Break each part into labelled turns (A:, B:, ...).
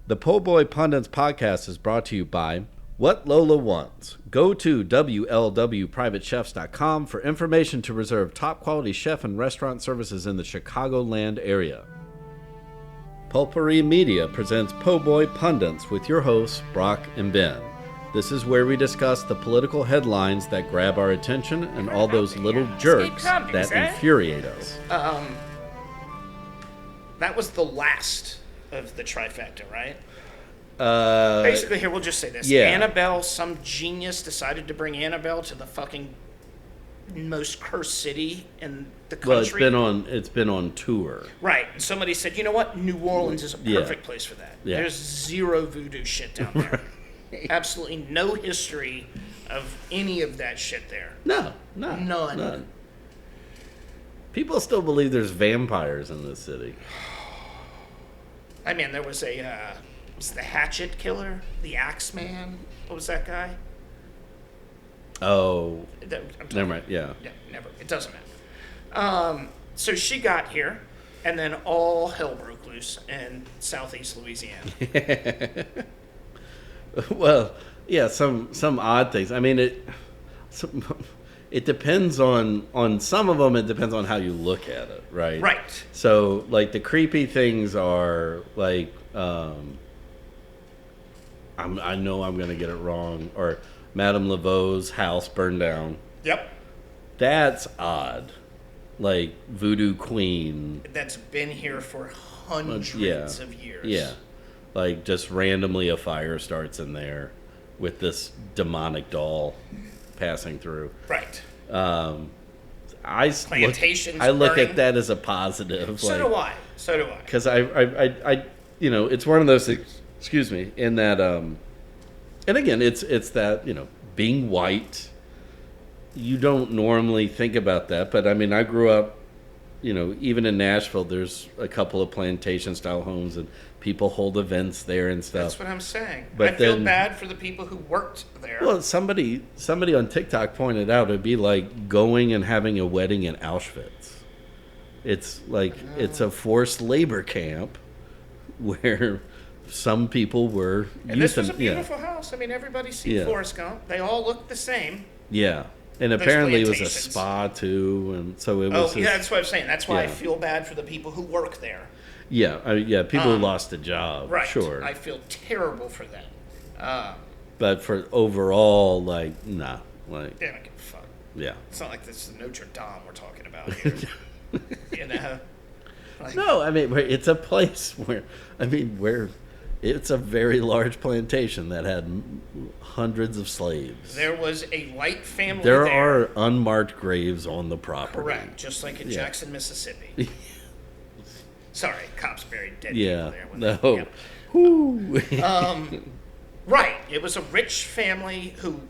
A: The Po' Boy Pundits podcast is brought to you by What Lola Wants. Go to WLWPrivateChefs.com for information to reserve top-quality chef and restaurant services in the Chicagoland area. Pulpery Media presents Po' Boy Pundits with your hosts, Brock and Ben. This is where we discuss the political headlines that grab our attention and all those little jerks that infuriate us.
B: That was the last of the trifecta, right? Basically, here, we'll just say this.
A: Yeah.
B: Annabelle, some genius decided to bring Annabelle to the fucking most cursed city in the country.
A: Well, it's been on tour.
B: Right. And somebody said, you know what? New Orleans is a perfect place for that.
A: Yeah.
B: There's zero voodoo shit down there. Absolutely no history of any of that shit there.
A: None. People still believe there's vampires in this city.
B: I mean, there was was the Hatchet Killer, the Axeman. What was that guy?
A: Oh, never mind. Yeah,
B: never. It doesn't matter. So she got here, and then all hell broke loose in Southeast Louisiana.
A: Well, yeah, some odd things. I mean, it depends on some of them. It depends on how you look at it, right?
B: Right.
A: So, like, the creepy things are like, I know I'm going to get it wrong, or Madame Laveau's house burned down.
B: Yep.
A: That's odd. Like, Voodoo Queen.
B: That's been here for hundreds of years.
A: Yeah. Like, just randomly a fire starts in there with this demonic doll passing through.
B: Right.
A: Plantations I look at that as a positive.
B: So do I.
A: Because I it's one of those things, excuse me, in that, and again, it's that, being white, you don't normally think about that, but I mean, I grew up, even in Nashville, there's a couple of plantation-style homes, and people hold events there and stuff.
B: That's what I'm saying.
A: But
B: I feel bad for the people who worked there.
A: Well, somebody on TikTok pointed out it'd be like going and having a wedding in Auschwitz. It's like it's a forced labor camp where some people were.
B: And this was a beautiful house. I mean, everybody's seen Forrest Gump. They all look the same.
A: Yeah. And apparently it was a spa too, and so it was.
B: Oh, yeah, that's what I'm saying. That's why I feel bad for the people who work there.
A: Yeah, people who lost a job.
B: Right.
A: Sure.
B: I feel terrible for them.
A: But for overall, nah. Like,
B: they don't give a fuck.
A: Yeah.
B: It's not like this is Notre Dame we're talking about here.
A: No, I mean, it's a place where it's a very large plantation that had hundreds of slaves.
B: There was a white family
A: there are unmarked graves on the property.
B: Correct, just like in Jackson, Mississippi. Sorry, cops buried dead people there.
A: No.
B: Right, it was a rich family who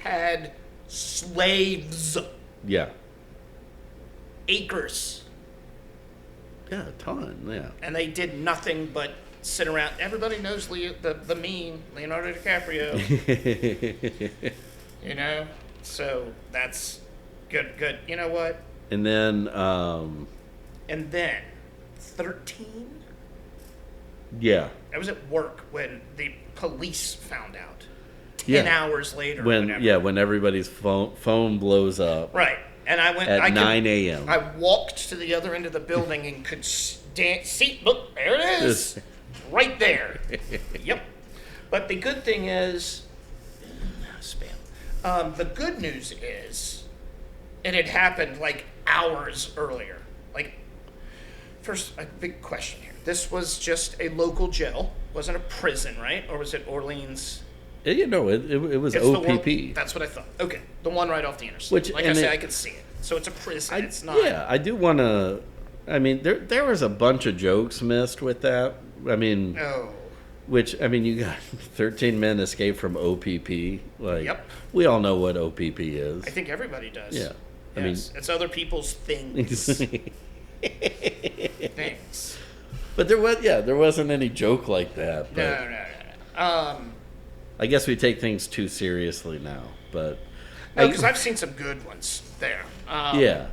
B: had slaves.
A: Yeah.
B: Acres.
A: Yeah, a ton, yeah.
B: And they did nothing but sit around. Everybody knows the meme, Leonardo DiCaprio. So that's good. You know what?
A: And then
B: 13?
A: Yeah.
B: I was at work when the police found out. 10 hours later.
A: When everybody's phone blows up.
B: Right. And I went
A: at 9 a.m.
B: I walked to the other end of the building and could see. Look, there it is. Right there. Yep. But the good thing is, spam. The good news is, it had happened like hours earlier. Like, first, a big question here. This was just a local jail. Wasn't a prison, right? Or was it Orleans?
A: It was OPP.
B: That's what I thought. Okay, the one right off the interstate. I could see it. So it's a prison. It's not.
A: Yeah, I do want to. I mean, there was a bunch of jokes missed with that. I mean, you got 13 men escaped from OPP. Like,
B: yep.
A: We all know what OPP is.
B: I think everybody does.
A: Yeah.
B: I mean, it's other people's things. Things.
A: But there wasn't any joke like that. But
B: No.
A: I guess we take things too seriously now, but
B: no, because I've seen some good ones there.
A: Yeah.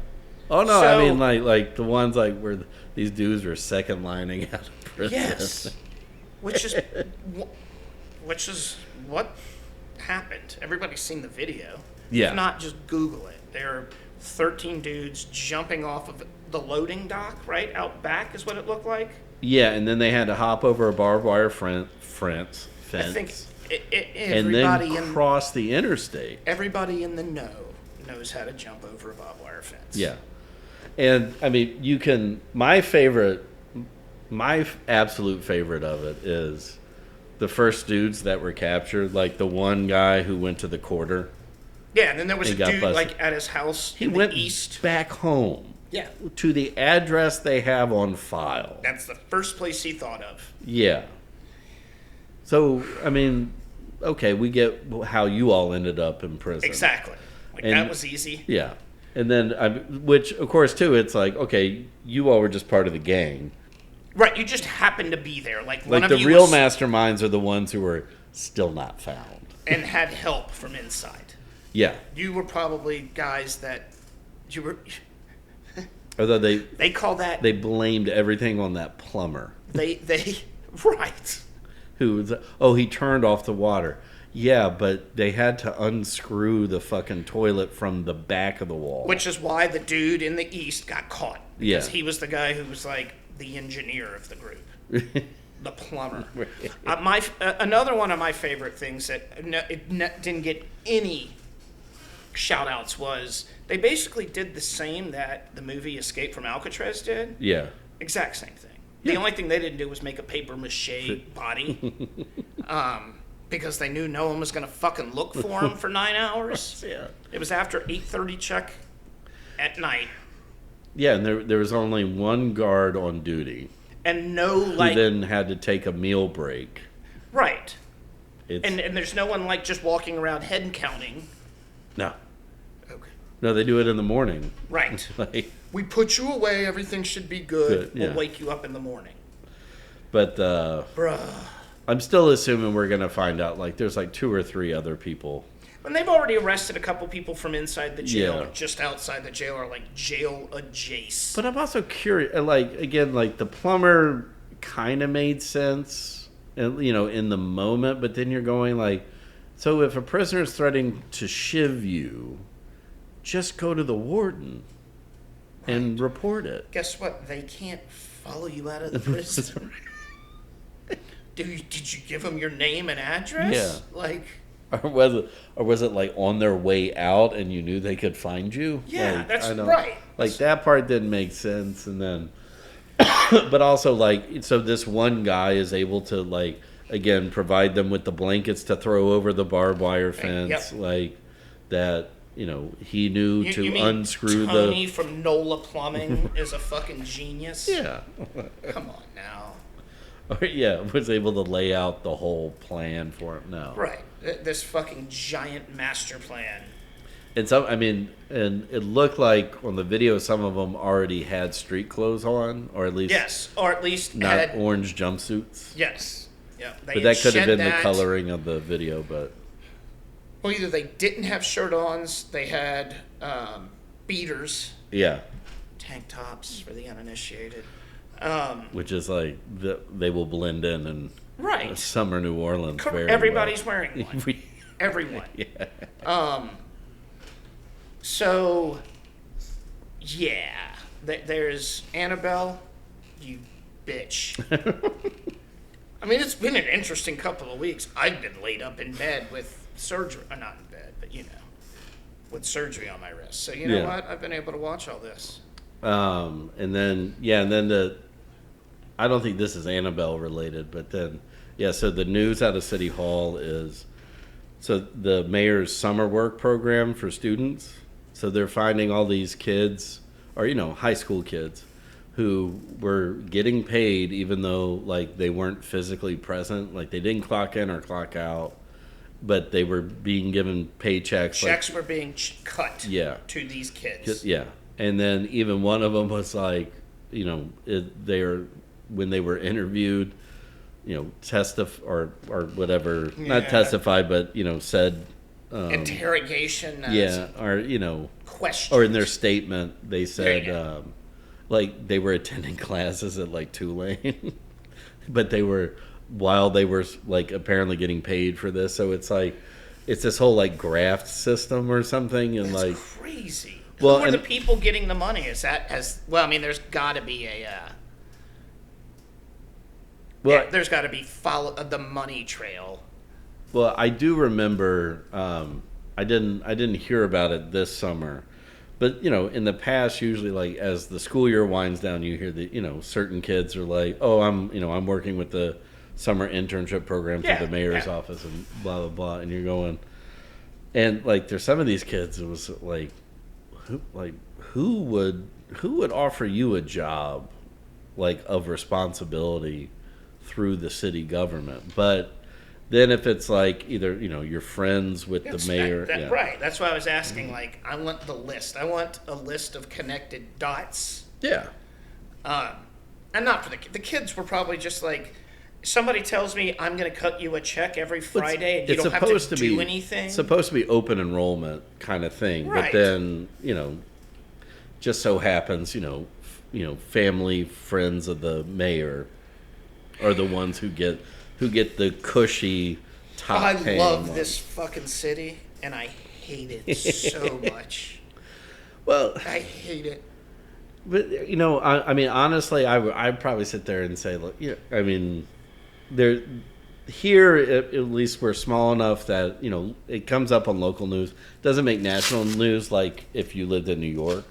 A: Oh no, I mean like the ones like where these dudes were second lining out of prison.
B: Yes. which is which is what happened. Everybody's seen the video.
A: Yeah.
B: If not, just Google it. There are 13 dudes jumping off of the loading dock, right out back, is what it looked like.
A: Yeah, and then they had to hop over a barbed wire fence.
B: I think
A: And then cross the interstate.
B: Everybody in the know knows how to jump over a barbed wire fence.
A: Yeah. And, I mean, my absolute favorite of it is the first dudes that were captured, like the one guy who went to the quarter.
B: Yeah, and then there was a dude,
A: busted.
B: like, at his house
A: He
B: in
A: went
B: the east.
A: back home.
B: Yeah.
A: To the address they have on file.
B: That's the first place he thought of.
A: Yeah. So, I mean, okay, we get how you all ended up in prison.
B: Exactly. Like,
A: And-
B: that was easy.
A: Yeah. And then, which, of course, too, it's like, okay, you all were just part of the gang.
B: Right, you just happened to be there. Like, one
A: Like,
B: of
A: the
B: you
A: real
B: was,
A: masterminds are the ones who were still not found.
B: and had help from inside.
A: Yeah.
B: You were probably guys that you were.
A: Although
B: They call that.
A: they blamed everything on that plumber
B: They right.
A: who was, oh, he turned off the water. Yeah, but they had to unscrew the fucking toilet from the back of the wall.
B: Which is why the dude in the east got caught. Because
A: Yeah.
B: he was the guy who was like the engineer of the group, the plumber. Another one of my favorite things that didn't get any shout outs was they basically did the same that the movie Escape from Alcatraz did.
A: Yeah.
B: Exact same thing.
A: Yeah.
B: The only thing they didn't do was make a paper mache body. Because they knew no one was going to fucking look for him for 9 hours.
A: Yeah.
B: It was after 8:30 check at night.
A: Yeah, and there was only one guard on duty
B: And no,
A: who
B: like...
A: then had to take a meal break.
B: Right.
A: It's,
B: And there's no one, like, just walking around head counting.
A: no.
B: Okay.
A: No, they do it in the morning.
B: Right.
A: Like,
B: We put you away. Everything should be good.
A: Good, yeah.
B: We'll wake you up in the morning.
A: but
B: Bruh.
A: I'm still assuming we're going to find out, like, there's like 2 or 3 other people.
B: And they've already arrested a couple people from inside the jail,
A: Yeah.
B: or just outside the jail, or like jail adjacent.
A: But I'm also curious, like, again, like the plumber kind of made sense, you know, in the moment, but then you're going like, so if a prisoner is threatening to shiv you, just go to the warden and report it.
B: Guess what? They can't follow you out of the prison. Did you give them your name and address?
A: Yeah.
B: Like,
A: Or was it like on their way out and you knew they could find you?
B: yeah,
A: Like,
B: that's
A: I don't-
B: right.
A: Like that part didn't make sense, and then, but also like, so this one guy is able to like again provide them with the blankets to throw over the barbed wire fence,
B: Yep.
A: like that. You know, he knew
B: You
A: to
B: mean
A: unscrew
B: Tony from NOLA Plumbing is a fucking genius?
A: Yeah,
B: Come on now.
A: or yeah, was able to lay out the whole plan for him. No,
B: Right. This fucking giant master plan.
A: And some, I mean, and it looked like on the video, some of them already had street clothes on, or at least
B: Yes, or at least
A: not
B: had,
A: orange jumpsuits.
B: yes. Yeah, they
A: But
B: had
A: that could have
B: shed
A: been the
B: that.
A: coloring of the video. But
B: Well, either they didn't have shirt-ons, they had beaters,
A: yeah,
B: tank tops for the uninitiated.
A: which is like they will blend in and
B: Right.
A: summer New Orleans. Very
B: Everybody's
A: well.
B: wearing one. Everyone.
A: Yeah.
B: So, yeah. There's Annabelle, you bitch. I mean, it's been an interesting couple of weeks. I've been laid up in bed with surgery. Not in bed, but you know, with surgery on my wrist. So, you know
A: Yeah.
B: what? I've been able to watch all this.
A: And then I don't think this is Annabelle related, but then so the news out of City Hall is so the mayor's summer work program for students. So they're finding all these kids, or high school kids, who were getting paid even though like they weren't physically present, like they didn't clock in or clock out, but they were being given paychecks.
B: Checks were being cut
A: Yeah.
B: to these kids.
A: Yeah, and then even one of them was like, when they were interviewed, testify or whatever, not
B: Yeah.
A: testify, but said,
B: Interrogation.
A: or
B: Questions.
A: or in their statement they said,
B: There you
A: like they were attending classes at like Tulane, but they were while they were like apparently getting paid for this. So it's like it's this whole like graft system or something, and
B: That's
A: like
B: crazy.
A: Well,
B: Who are
A: and-
B: the people getting the money? Is that well? I mean, there's got to be a.
A: well,
B: There's got to be follow the money trail.
A: Well, I do remember. I didn't hear about it this summer, but in the past, usually like as the school year winds down, you hear that certain kids are like, "Oh, I'm working with the summer internship program through
B: Yeah,
A: the mayor's
B: yeah.
A: office and blah blah blah," and you're going, and like there's some of these kids. It was like, who would offer you a job like of responsibility through the city government? But then if it's like either you're friends with the mayor,
B: Right. That's why I was asking. Like, I want the list. I want a list of connected dots.
A: yeah,
B: And not for the kids were probably just like, somebody tells me I'm going to cut you a check every Friday and you don't have to do anything.
A: It's supposed to be open enrollment kind of thing,
B: Right.
A: but then just so happens family friends of the mayor are the ones who get the cushy top.
B: I love this fucking city and I hate it so much.
A: Well,
B: I hate it.
A: but I mean, honestly, I'd probably sit there and say, look, I mean, there. Here, at least, we're small enough that it comes up on local news. Doesn't make national news like if you lived in New York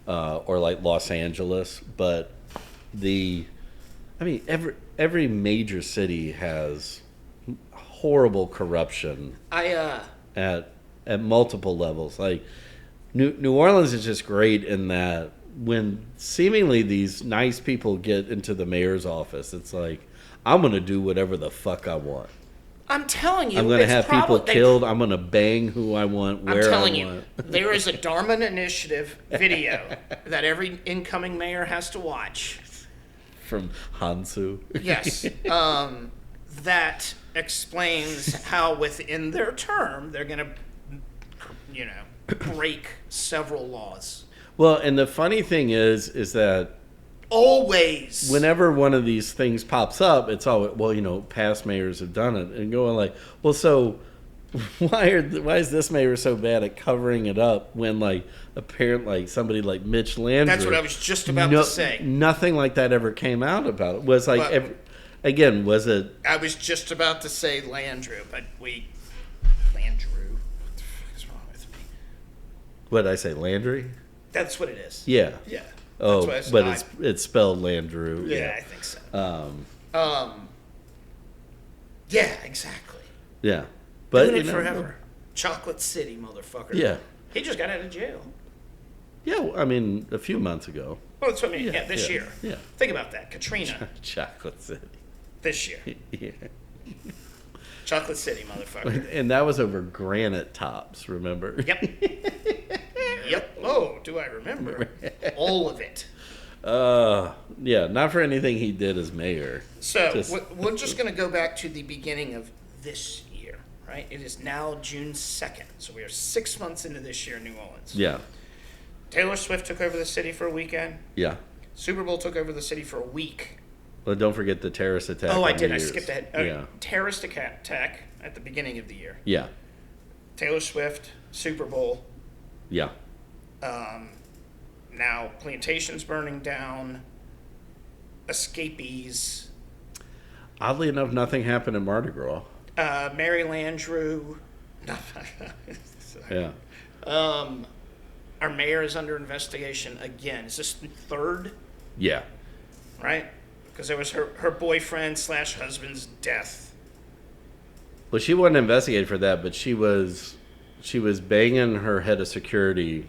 A: or like Los Angeles. But every major city has horrible corruption at multiple levels. Like New Orleans is just great in that when seemingly these nice people get into the mayor's office, it's like, I'm going to do whatever the fuck I want.
B: I'm telling you,
A: I'm going to have people killed. I'm going to bang who I want, where I want.
B: I'm telling you, there is a Dharma Initiative video that every incoming mayor has to watch.
A: From Hansu.
B: Yes. That explains how within their term they're going to, break several laws.
A: Well, and the funny thing is that
B: Always.
A: whenever one of these things pops up, it's always, well, past mayors have done it, and going like, well, so why is this mayor so bad at covering it up when like apparently somebody like Mitch Landry?
B: That's what I was just about to say.
A: Nothing like that ever came out about it. Was like was it?
B: I was just about to say Landrew, but Landrew. What the fuck is wrong with me?
A: What did I say, Landry?
B: That's what it is.
A: Yeah.
B: Yeah.
A: Oh,
B: That's
A: but
B: what
A: it's spelled Landrew.
B: Yeah, I think so.
A: Um.
B: Yeah, exactly.
A: Yeah. But
B: Doing it forever. Chocolate City, motherfucker.
A: Yeah.
B: He just got out of jail.
A: Yeah, I mean, a few months ago.
B: Well, that's what I mean. Yeah, this year.
A: Yeah.
B: Think about that. Katrina.
A: Chocolate City.
B: This year.
A: Yeah.
B: Chocolate City, motherfucker.
A: And that was over granite tops, remember?
B: Yep. Yep. Oh, do I remember? All of it.
A: Yeah, not for anything he did as mayor.
B: So, we're just going to go back to the beginning of this year, right? It is now June 2nd. So we are 6 months into this year in New Orleans.
A: Yeah.
B: Taylor Swift took over the city for a weekend.
A: Yeah.
B: Super Bowl took over the city for a week.
A: Well, don't forget the terrorist attack.
B: Oh, I
A: on
B: did.
A: New
B: I
A: Year's.
B: skipped ahead.
A: Yeah.
B: Terrorist attack at the beginning of the year.
A: Yeah.
B: Taylor Swift, Super Bowl.
A: Yeah.
B: Now plantations burning down. Escapees.
A: Oddly enough, nothing happened in Mardi Gras.
B: Mary Landrew.
A: Yeah.
B: Our mayor is under investigation again. Is this the third?
A: Yeah.
B: Right? Because it was her boyfriend / husband's death.
A: Well, she wasn't investigated for that, but she was banging her head of security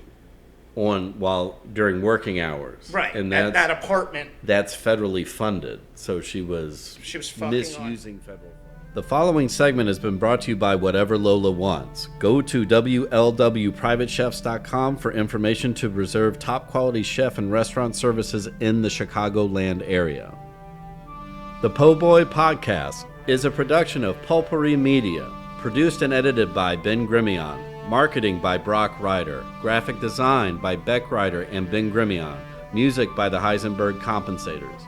A: during working hours.
B: Right.
A: And
B: at that apartment.
A: That's federally funded. So she was
B: fucking
A: misusing federal funds. The following segment has been brought to you by Whatever Lola Wants. Go to WLWPrivateChefs.com for information to reserve top quality chef and restaurant services in the Chicagoland area. The Po' Boy Podcast is a production of Pulpery Media, produced and edited by Ben Grimion, marketing by Brock Ryder, graphic design by Beck Ryder and Ben Grimion, music by the Heisenberg Compensators.